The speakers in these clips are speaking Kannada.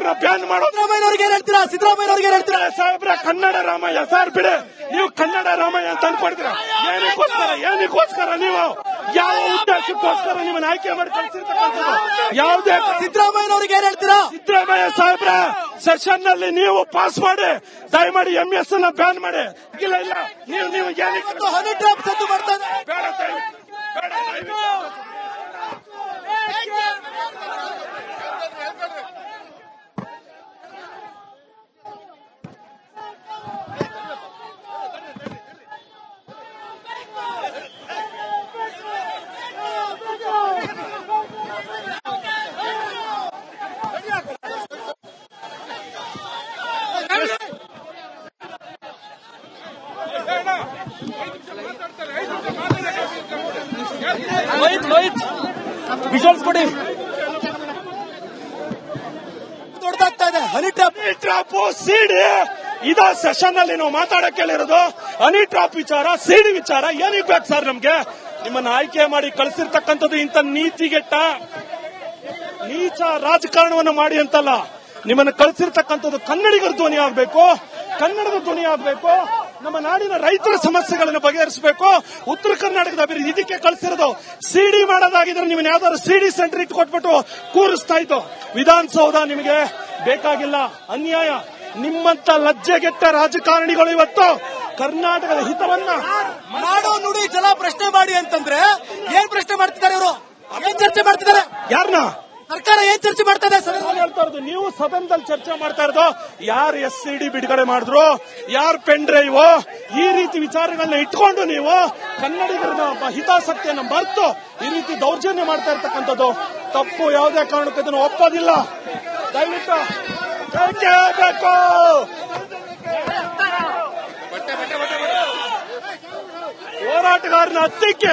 ಅವ್ರನ್ನ ಬ್ಯಾನ್ ಮಾಡೋದು. ಸಿದ್ದರಾಮಯ್ಯನವ್ರಿಗೆ ಏನ್ ಹೇಳ್ತೀರಾ? ಸಿದ್ದರಾಮಯ್ಯನವ್ರಿಗೆ ಏನ್ ಹೇಳ್ತೀರಾ? ಸಾಹೇಬ್ರ ಕನ್ನಡ ರಾಮಯ್ಯ ಸರ್ ಬಿಡಿ, ನೀವು ಕನ್ನಡ ರಾಮಯ್ಯ ಅಂತ ಅನ್ಕೊಡ್ತೀರಾ? ಏನಕ್ಕೋಸ್ಕರ ನೀವು ಯಾವ ಉದ್ದೇಶಕ್ಕೋಸ್ಕರ ನಿಮ್ಮನ್ನ ಆಯ್ಕೆ ಮಾಡಿ ಕಳಿಸಿರ್ತಕ್ಕಂಥದ್ದು? ಯಾವುದೇ ಸಿದ್ದರಾಮಯ್ಯನವ್ರಿಗೆ ಏನ್ ಹೇಳ್ತೀರಾ? ಸಿದ್ದರಾಮಯ್ಯ ಸಾಹೇಬ್ರ ಸೆಷನ್ ನಲ್ಲಿ ನೀವು ಪಾಸ್ ಮಾಡಿ ದಯಮಾಡಿ MS ಅನ್ನ ಬ್ಯಾನ್ ಮಾಡಿ. ಇಲ್ಲ ನೀವು ಏನಕ್ಕೆ ಹನಿ ಟ್ರಾಪ್ ಸದ್ದು ಮಾಡ್ತಾ ಇದ್ದಾರೆ? ಬೇಡ. ವಿಜುವಲ್ಸ್ ಕೊಡಿ. ದೊಡ್ಡದಾಗ್ತಾ ಇದೆ ಹನಿ ಟ್ರಾಪ್ ಸಿಡಿ. ಇದ ಸೆಷನ್ ಅಲ್ಲಿ ನಾವು ಮಾತಾಡಕ್ಕೆ ಹೇಳಿರೋದು ಹನಿ ಟ್ರಾಪ್ ವಿಚಾರ, ಸಿಡಿ ವಿಚಾರ. ಏನಿಗೆ ಬೇಕು ಸರ್ ನಮ್ಗೆ? ನಿಮ್ಮನ್ನ ಆಯ್ಕೆ ಮಾಡಿ ಕಳಿಸಿರ್ತಕ್ಕಂಥದ್ದು ಇಂಥ ನೀತಿಗೆಟ್ಟ ನೀಚ ರಾಜಕಾರಣವನ್ನು ಮಾಡಿ ಅಂತಲ್ಲ. ನಿಮ್ಮನ್ನು ಕಳಿಸಿರ್ತಕ್ಕಂಥದ್ದು ಕನ್ನಡಿಗರ ಧ್ವನಿ ಆಗಬೇಕು, ಕನ್ನಡದ ಧ್ವನಿ ಆಗಬೇಕು, ನಮ್ಮ ನಾಡಿನ ರೈತರ ಸಮಸ್ಯೆಗಳನ್ನು ಬಗೆಹರಿಸಬೇಕು, ಉತ್ತರ ಕರ್ನಾಟಕದ ಅಭಿವೃದ್ಧಿ. ಇದಕ್ಕೆ ಕಳಿಸಿರೋದು. ಸಿಡಿ ಮಾಡೋದಾಗಿದ್ರೆ ನಿಮ್ಮನ್ನ ಯಾವ್ದಾದ್ರು ಸಿಡಿ ಸೆಂಟರ್ ಇಟ್ಕೊಟ್ಬಿಟ್ಟು ಕೂರಿಸ್ತಾ ಇತ್ತು. ವಿಧಾನಸೌಧ ನಿಮಗೆ ಬೇಕಾಗಿಲ್ಲ. ಅನ್ಯಾಯ. ನಿಮ್ಮಂತ ಲಜ್ಜೆಗೆಟ್ಟ ರಾಜಕಾರಣಿಗಳು ಇವತ್ತು ಕರ್ನಾಟಕದ ಹಿತವನ್ನ ನಾಡು ನುಡಿ ಜಲ ಪ್ರಶ್ನೆ ಮಾಡಿ ಅಂತಂದ್ರೆ ಏನ್ ಪ್ರಶ್ನೆ ಮಾಡ್ತಿದ್ದಾರೆ ಇವರು? ಏನ್ ಚರ್ಚೆ ಮಾಡ್ತಿದ್ದಾರೆ? ಯಾರನ್ನ ಸರ್ಕಾರ ಏನ್ ಚರ್ಚೆ ಮಾಡ್ತಾ ಇದೆ? ಹೇಳ್ತಾ ಇರೋದು ನೀವು ಸದನದಲ್ಲಿ ಚರ್ಚೆ ಮಾಡ್ತಾ ಇರೋದು ಯಾರು SCD ಬಿಡುಗಡೆ ಮಾಡಿದ್ರು, ಯಾರು ಪೆನ್ ಡ್ರೈವ್, ಈ ರೀತಿ ವಿಚಾರಗಳನ್ನ ಇಟ್ಕೊಂಡು ನೀವು ಕನ್ನಡಿಗರ ಹಿತಾಸಕ್ತಿಯನ್ನು ಮರೆತು ಈ ರೀತಿ ದೌರ್ಜನ್ಯ ಮಾಡ್ತಾ ಇರ್ತಕ್ಕಂಥದ್ದು ತಪ್ಪು. ಯಾವುದೇ ಕಾರಣಕ್ಕೂ ಇದನ್ನು ಒಪ್ಪೋದಿಲ್ಲ. ದಯವಿಟ್ಟು ಬೇಕು. ಹೋರಾಟಗಾರನ ಹತ್ತಿಕ್ಕೆ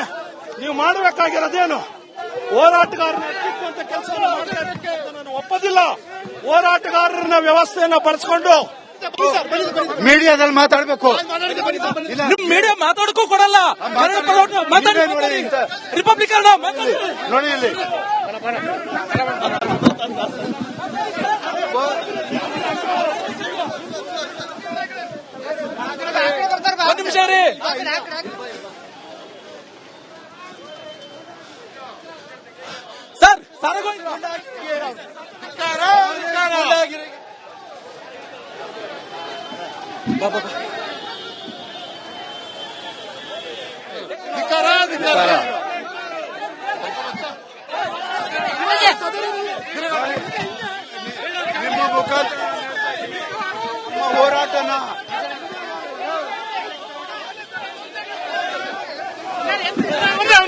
ನೀವು ಮಾಡಬೇಕಾಗಿರೋದೇನು? ಹೋರಾಟಗಾರನ ಹತ್ತಿಕ್ಕುವಂತ ಕೆಲಸವನ್ನು ಮಾಡಬೇಕು. ನಾನು ಒಪ್ಪೋದಿಲ್ಲ. ಹೋರಾಟಗಾರರನ್ನ ವ್ಯವಸ್ಥೆಯನ್ನ ಬಳಸಿಕೊಂಡು ಮೀಡಿಯಾದಲ್ಲಿ ಮಾತಾಡಬೇಕು. ನಿಮ್ ಮೀಡಿಯಾ ಮಾತಾಡಕ್ಕೂ ಕೊಡಲ್ಲ. ರಿಪಬ್ಲಿಕನ್ ನೋಡಿ ಇಲ್ಲಿ ಒಂದು ನಿಮಿಷ ರೀ. ಸರ್ ನಿಮ್ಮ ಮುಖಾಂತರ ನಮ್ಮ ಹೋರಾಟನ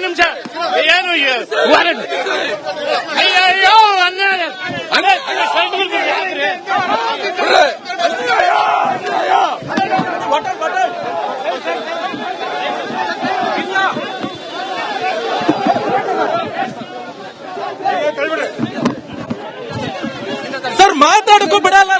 ನಿಮಿಷ ಏನು ಅಯ್ಯೋ ಸರ್ ಮಾತಾಡಕ್ಕೂ ಬಿಡಲ್ಲ.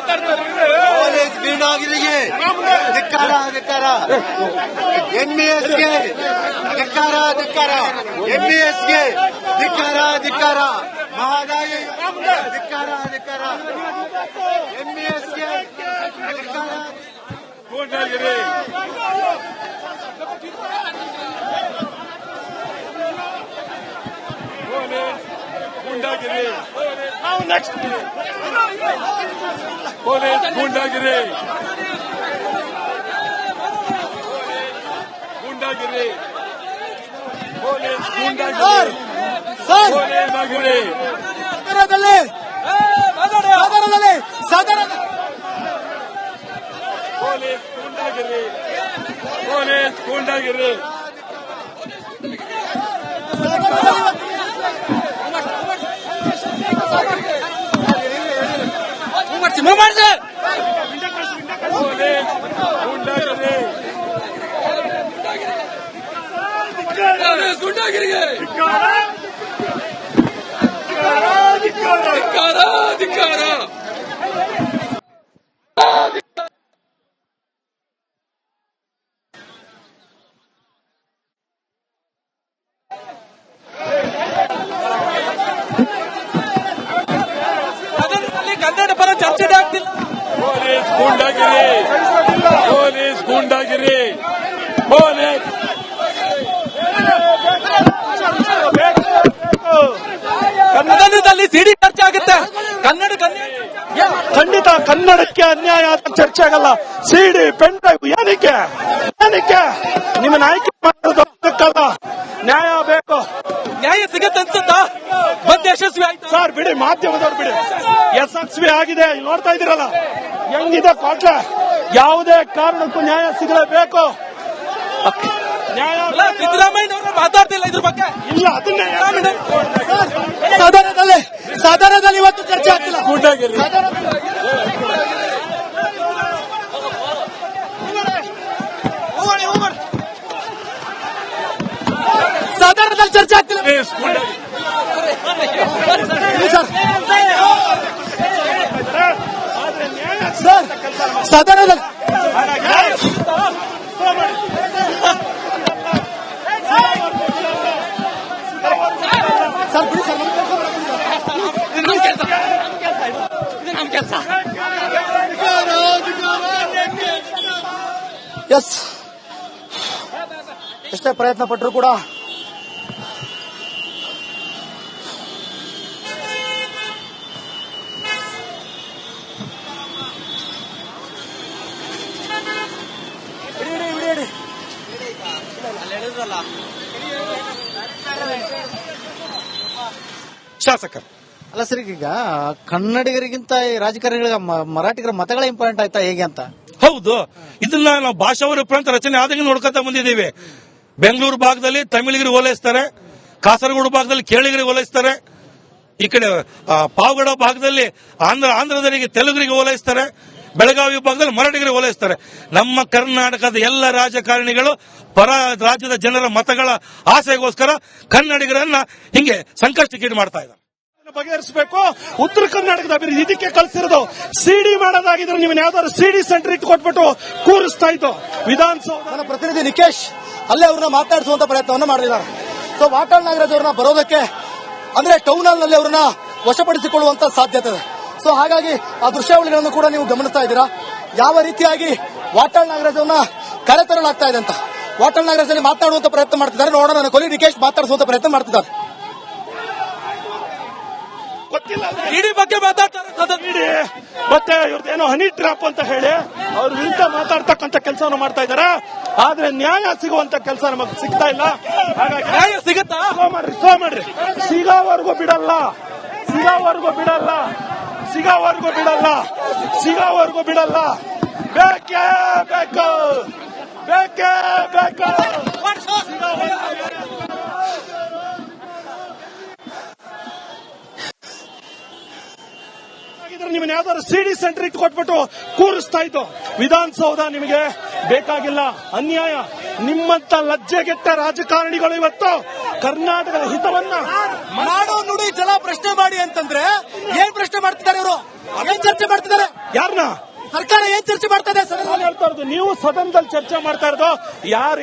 ಕಾಲೇಜ್ ಗೀಡಾಗಿರಿಗೆ ಧಿಕ್ಕಾರ ಧಿಕ್ಕಾರ. MESಗೆ ಧಿಕ್ಕಾರ ಧಿಕ್ಕಾರ. MESಗೆ ಧಿಕ್ಕಾರ ಧಿಕ್ಕಾರ. ಮಹದಾಯಿ ಧಿಕ್ಕಾರ ಧಿಕ್ಕಾರ. MESಗೆ ಧಿಕ್ಕಾರ. ನಾವು ನೆಕ್ಸ್ಟ್ ಪೊಲೀಸ್ ಗೂಂಡಾಗಿರಿ ಪೊಲೀಸ್ ಗೂಂಡಾಗಿರಿ ಪೊಲೀಸ್ ಗೂಂಡಾಗಿರಿ ಗುಂಡಾಗಿರಿಗೆ ಪೊಲೀಸ್ ಗೂಂಡಾಗಿರಿ ಪೊಲೀಸ್ ಕನ್ನಡದಲ್ಲಿ ಸಿಡಿ ಚರ್ಚೆ ಆಗುತ್ತೆ. ಖಂಡಿತ ಕನ್ನಡಕ್ಕೆ ಅನ್ಯಾಯ ಚರ್ಚೆ ಆಗಲ್ಲ. ಸಿಡಿ ಪೆನ್ ಡ್ರೈವ್ ಏನಕ್ಕೆ ನಿಮ್ಮನ್ನ ಆಯ್ಕೆ ಮಾಡೋದಕ್ಕಲ್ಲ, ನ್ಯಾಯ ಬೇಕು. ನ್ಯಾಯ ಸಿಗತ್ತೆ ಅನ್ಸುತ್ತಾ? ಮತ್ತೆ ಯಶಸ್ವಿ ಆಯ್ತು ಸರ್ ಬಿಡಿ, ಮಾಧ್ಯಮದವ್ರು ಬಿಡಿ, ಯಶಸ್ವಿ ಆಗಿದೆ. ಇಲ್ಲಿ ನೋಡ್ತಾ ಇದ್ದೀರಲ್ಲ ಹೆಂಗಿದೆ ಕೋಟ್ಲೆ. ಯಾವುದೇ ಕಾರಣಕ್ಕೂ ನ್ಯಾಯ ಸಿಗಲೇಬೇಕು. ನ್ಯಾಯ ಸಿದ್ದರಾಮಯ್ಯ ಅವರು ಮಾತಾಡ್ತಿಲ್ಲ ಇದ್ರ ಬಗ್ಗೆ. ಇಲ್ಲ, ಅದನ್ನೇ ಸಾಧಾರಣದಲ್ಲಿ ಇವತ್ತು ಚರ್ಚೆ ಆಗ್ತಿಲ್ಲ. ಸಾಧಾರಣದಲ್ಲಿ ಚರ್ಚೆ ಆಗ್ತಿಲ್ಲ ಸರ್. ಸಾಧಾರಣದಲ್ಲಿ ಸರ್ ಬಿಡಿ ಸರ್, ಎಸ್ ಎಷ್ಟೇ ಪ್ರಯತ್ನ ಪಟ್ಟರು ಕೂಡ ಶಾಸಕರು ಅಲ್ಲ ಸರ್, ಈಗ ಕನ್ನಡಿಗರಿಗಿಂತ ಈ ರಾಜಕಾರಣಿಗಳಿಗೆ ಮರಾಠಿಗರ ಮತಗಳ ಇಂಪಾರ್ಟೆಂಟ್ ಆಯ್ತಾ ಹೇಗೆ ಅಂತ? ಹೌದು, ಇದನ್ನ ನಾವು ಭಾಷಾವರ ಪ್ರಾಂತ ರಚನೆ ಆದಾಗ ನೋಡ್ಕೊತ ಬಂದಿದ್ದೀವಿ. ಬೆಂಗಳೂರು ಭಾಗದಲ್ಲಿ ತಮಿಳಿಗರಿಗೆ ಓಲೈಸ್ತಾರೆ, ಕಾಸರಗೋಡು ಭಾಗದಲ್ಲಿ ಕೇಳಿಗರಿಗೆ ಓಲೈಸ್ತಾರೆ, ಈ ಕಡೆ ಪಾವಗಡ ಭಾಗದಲ್ಲಿ ಆಂಧ್ರದವರಿಗೆ ತೆಲುಗರಿಗೆ ಓಲೈಸ್ತಾರೆ, ಬೆಳಗಾವಿ ಭಾಗದಲ್ಲಿ ಮರಾಠಿಗರಿಗೆ ಓಲೈಸ್ತಾರೆ. ನಮ್ಮ ಕರ್ನಾಟಕದ ಎಲ್ಲ ರಾಜಕಾರಣಿಗಳು ಪರ ರಾಜ್ಯದ ಜನರ ಮತಗಳ ಆಸೆಗೋಸ್ಕರ ಕನ್ನಡಿಗರನ್ನ ಹಿಂಗೆ ಸಂಕಷ್ಟಕ್ಕೀಡು ಮಾಡ್ತಾ ಇದ್ದಾರೆ. ಬಗೆಹರಿಸಬೇಕು. ಉತ್ತರ ಕರ್ನಾಟಕದ ಅಭಿವೃದ್ಧಿ ಇದಕ್ಕೆ ಕಳಿಸಿರೋದು. ಸಿಡಿ ಮಾಡೋದಾಗಿದ್ರೆ ನೀವು ಯಾವ್ದಾದ್ರು ಸಿಡಿ ಸೆಂಟರ್ ಇಟ್ಟು ಕೊಟ್ಬಿಟ್ಟು ಕೂರಿಸ್ತಾ ಇತ್ತು. ವಿಧಾನಸೌಧ ನನ್ನ ಪ್ರತಿನಿಧಿ ನಿಕೇಶ್ ಅಲ್ಲೇ ಅವ್ರನ್ನ ಮಾತಾಡಿಸುವಂತ ಪ್ರಯತ್ನವನ್ನ ಮಾಡಿದ್ದಾರೆ. ಸೊ ವಾಟಾಳ್ ನಾಗರಾಜ್ ಅವ್ರನ್ನ ಬರೋದಕ್ಕೆ ಅಂದ್ರೆ ಟೌನ್ ಹಾಲ್ ನಲ್ಲಿ ಅವ್ರನ್ನ ವಶಪಡಿಸಿಕೊಳ್ಳುವಂತ ಸಾಧ್ಯತೆ ಇದೆ. ಸೊ ಹಾಗಾಗಿ ಆ ದೃಶ್ಯಾವಳಿಗಳನ್ನು ಕೂಡ ನೀವು ಗಮನಿಸ್ತಾ ಇದ್ದೀರಾ, ಯಾವ ರೀತಿಯಾಗಿ ವಾಟಾಳ್ ನಾಗರಾಜ್ ಅವ್ರನ್ನ ಕರೆತರಲಾಗ್ತಾ ಇದೆ ಅಂತ. ವಾಟಾಳ್ ನಾಗರಾಜ್ ಅಲ್ಲಿ ಮಾತನಾಡುವಂತ ಪ್ರಯತ್ನ ಮಾಡ್ತಿದ್ದಾರೆ. ನೋಡೋಣ, ನನ್ನ ಕೊಲಿ ನಿಕೇಶ್ ಮಾತಾಡಿಸುವಂತ ಪ್ರಯತ್ನ ಮಾಡ್ತಿದ್ದಾರೆ. ಗೊತ್ತಿಲ್ಲ ಇಡೀ ಬಗ್ಗೆ ಮಾತಾಡ್ತಾರೆ. ಮತ್ತೆ ಇವ್ರದ್ದೇನೋ ಹನಿ ಟ್ರಾಪ್ ಅಂತ ಹೇಳಿ ಅವ್ರ ವಿರುದ್ಧ ಮಾತಾಡ್ತಕ್ಕಂಥ ಕೆಲಸವನ್ನು ಮಾಡ್ತಾ ಇದಾರೆ. ಆದ್ರೆ ನ್ಯಾಯ ಸಿಗುವಂತ ಕೆಲಸ ನಮಗೆ ಸಿಗ್ತಾ ಇಲ್ಲ. ಹಾಗಾಗಿ ನ್ಯಾಯ ಸಿಗತ್ತಾ? ಸ್ಲೋ ಮಾಡ್ರಿ, ಸಿಗೋವರೆಗೂ ಬಿಡಲ್ಲ, ಬೇಕೇ ಬೇಕು. ನಿಮ್ಮನ್ನ ಯಾವ್ದಾದ್ರು ಸಿಡಿ ಸೆಂಟರ್ ಇಟ್ಟು ಕೊಟ್ಬಿಟ್ಟು ಕೂರಿಸ್ತಾ ಇತ್ತು. ವಿಧಾನಸೌಧ ನಿಮಗೆ ಬೇಕಾಗಿಲ್ಲ. ಅನ್ಯಾಯ. ನಿಮ್ಮಂತ ಲಜ್ಜೆಗೆಟ್ಟ ರಾಜಕಾರಣಿಗಳು ಇವತ್ತು ಕರ್ನಾಟಕದ ಹಿತವನ್ನ ನಾಡು ನುಡಿ ಜಲ ಪ್ರಶ್ನೆ ಮಾಡಿ ಅಂತಂದ್ರೆ ಏನ್ ಪ್ರಶ್ನೆ ಮಾಡ್ತಿದ್ದಾರೆ ಇವರು? ಏನ್ ಚರ್ಚೆ ಮಾಡ್ತಿದ್ದಾರೆ? ಯಾರನ್ನ ಸರ್ಕಾರ ಏನ್ ಚರ್ಚೆ ಮಾಡ್ತಾ ಇದೆ? ಹೇಳ್ತಾ ಇರೋದು ನೀವು ಸದನದಲ್ಲಿ ಚರ್ಚೆ ಮಾಡ್ತಾ ಇರೋದು ಯಾರು